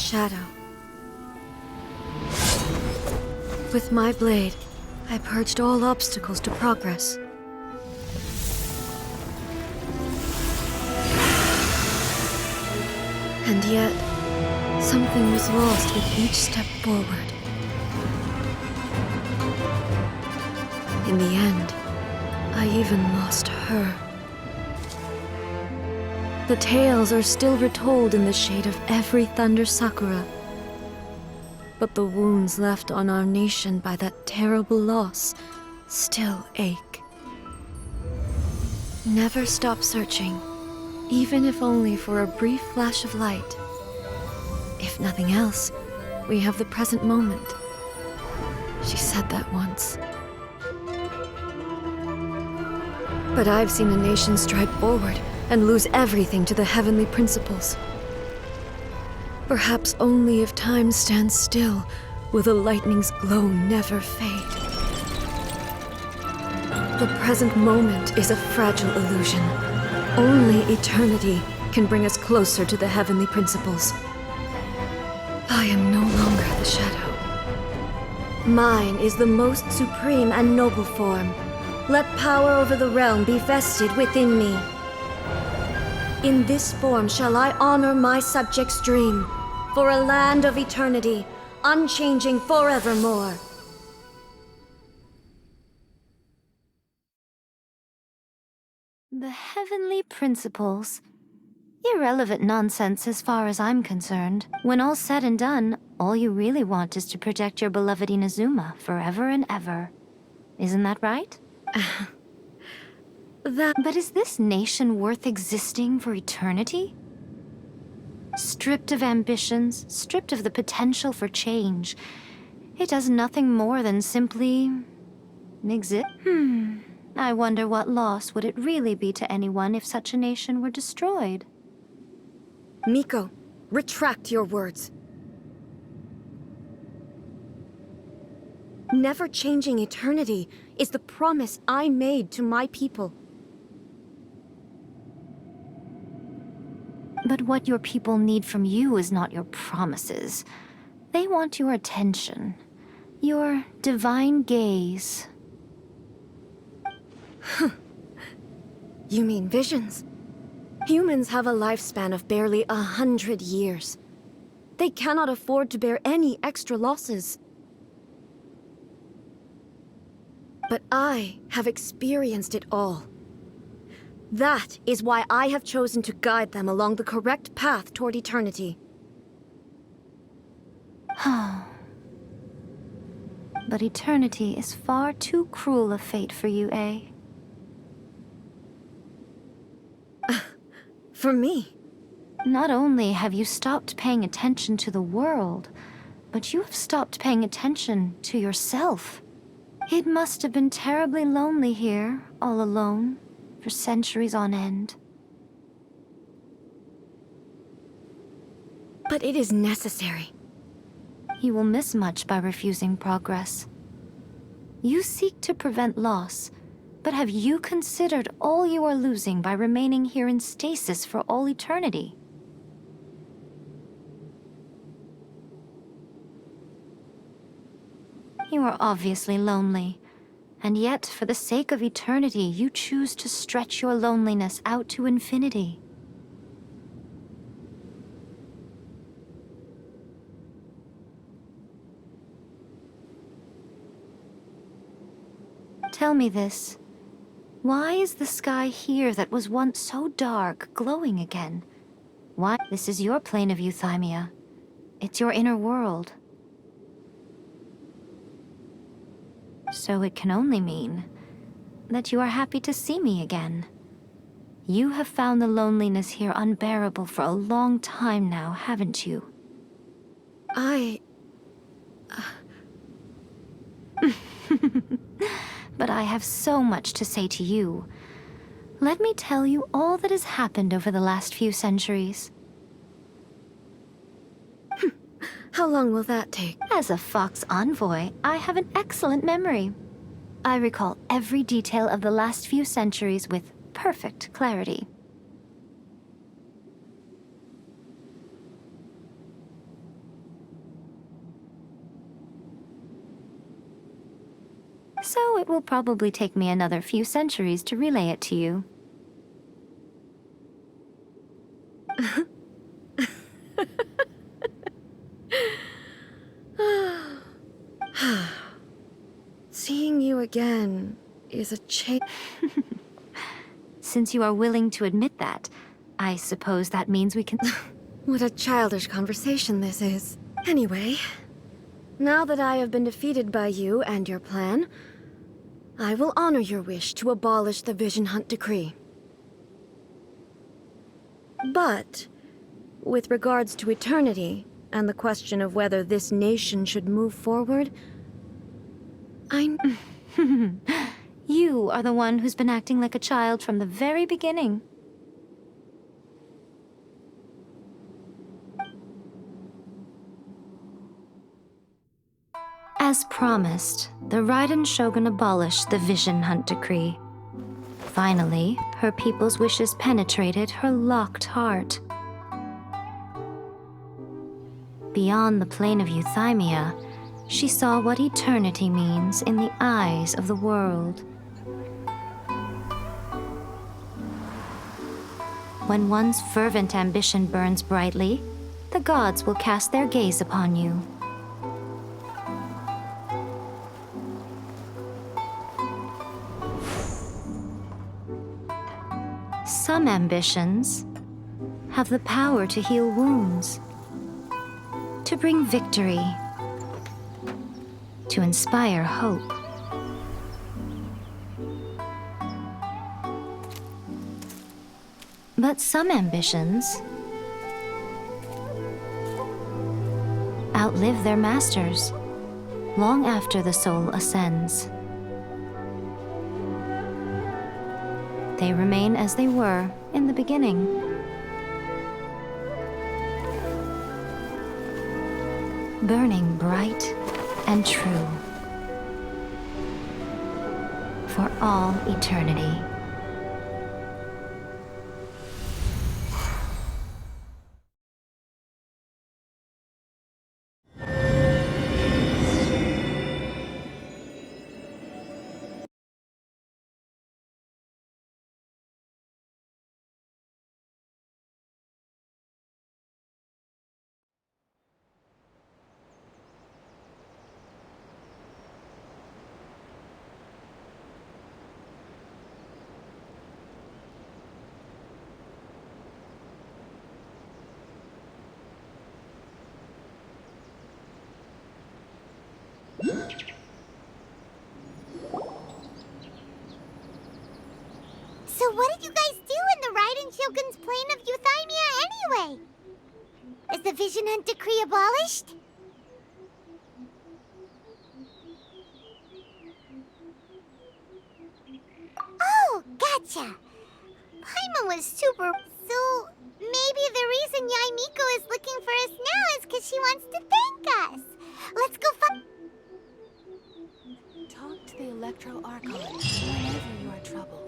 shadow. With my blade, I purged all obstacles to progress. And yet, something was lost with each step forward. In the end, I even lost her. The tales are still retold in the shade of every Thunder Sakura. But the wounds left on our nation by that terrible loss still ache. Never stop searching, even if only for a brief flash of light. If nothing else, we have the present moment. She said that once. But I've seen a nation stride forward and lose everything to the heavenly principles. Perhaps only if time stands still will the lightning's glow never fade. The present moment is a fragile illusion. Only eternity can bring us closer to the heavenly principles. I am no longer the shadow. Mine is the most supreme and noble form. Let power over the realm be vested within me. In this form shall I honor my subjects' dream, for a land of eternity, unchanging forevermore. The heavenly principles. Irrelevant nonsense as far as I'm concerned. When all's said and done, all you really want is to protect your beloved Inazuma forever and ever. Isn't that right? But is this nation worth existing for eternity? Stripped of ambitions, stripped of the potential for change, it does nothing more than simply exist. I wonder what loss would it really be to anyone if such a nation were destroyed? Miko, retract your words. Never changing eternity is the promise I made to my people. But what your people need from you is not your promises. They want your attention, your divine gaze. You mean visions? Humans have a lifespan of barely 100 years. They cannot afford to bear any extra losses. But I have experienced it all. That is why I have chosen to guide them along the correct path toward eternity. But eternity is far too cruel a fate for you, eh? For me? Not only have you stopped paying attention to the world, but you have stopped paying attention to yourself. It must have been terribly lonely here, all alone, for centuries on end. But it is necessary. You will miss much by refusing progress. You seek to prevent loss, but have you considered all you are losing by remaining here in stasis for all eternity? You are obviously lonely, and yet for the sake of eternity you choose to stretch your loneliness out to infinity. Tell me this. Why is the sky here that was once so dark glowing again? Why? This is your plane of euthymia. It's your inner world. So it can only mean that you are happy to see me again. You have found the loneliness here unbearable for a long time now, haven't you? But I have so much to say to you. Let me tell you all that has happened over the last few centuries. How long will that take? As a Fox envoy, I have an excellent memory. I recall every detail of the last few centuries with perfect clarity. so it will probably take me another few centuries to relay it to you. Seeing you again is a change. Since you are willing to admit that, I suppose that means we can... What a childish conversation this is. Anyway, now that I have been defeated by you and your plan, I will honor your wish to abolish the Vision Hunt decree. But, with regards to eternity, and the question of whether this nation should move forward, You are the one who's been acting like a child from the very beginning. As promised, the Raiden Shogun abolished the Vision Hunt decree. Finally, her people's wishes penetrated her locked heart. Beyond the plane of euthymia, she saw what eternity means in the eyes of the world. When one's fervent ambition burns brightly, the gods will cast their gaze upon you. Some ambitions have the power to heal wounds, to bring victory, to inspire hope. But some ambitions outlive their masters long after the soul ascends. They remain as they were in the beginning. Burning bright and true for all eternity. So what did you guys do in the Raiden Shogun's plane of euthymia anyway? Is the Vision Hunt decree abolished? Oh, gotcha. Paimon was super... So, maybe the reason Yaimiko is looking for us now is because she wants to thank us. Let's go find... Talk to the Electro Archon whenever you are troubled.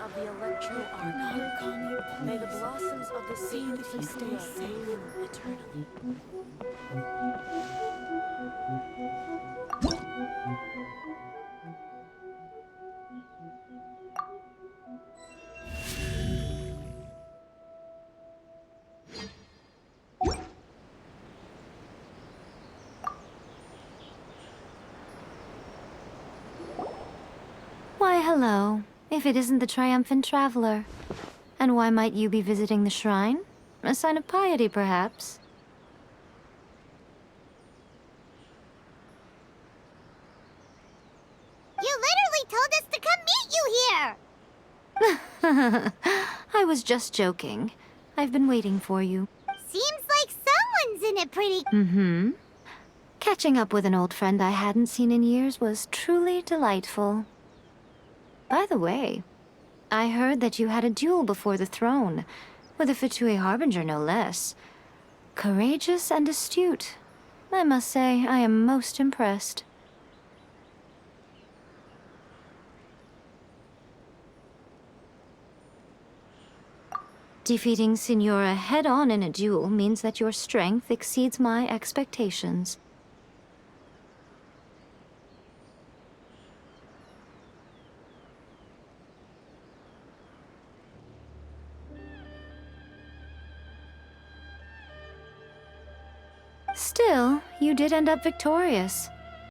of the electro arc. May the blossoms of the sacred stay safe eternally. Why, hello, if it isn't the triumphant traveler. And why might you be visiting the shrine? A sign of piety, perhaps? You literally told us to come meet you here! I was just joking. I've been waiting for you. Seems like someone's in it pretty... Mm-hmm. Catching up with an old friend I hadn't seen in years was truly delightful. By the way, I heard that you had a duel before the throne, with a Fatui Harbinger no less. Courageous and astute. I must say, I am most impressed. Defeating Signora head-on in a duel means that your strength exceeds my expectations. Still, you did end up victorious.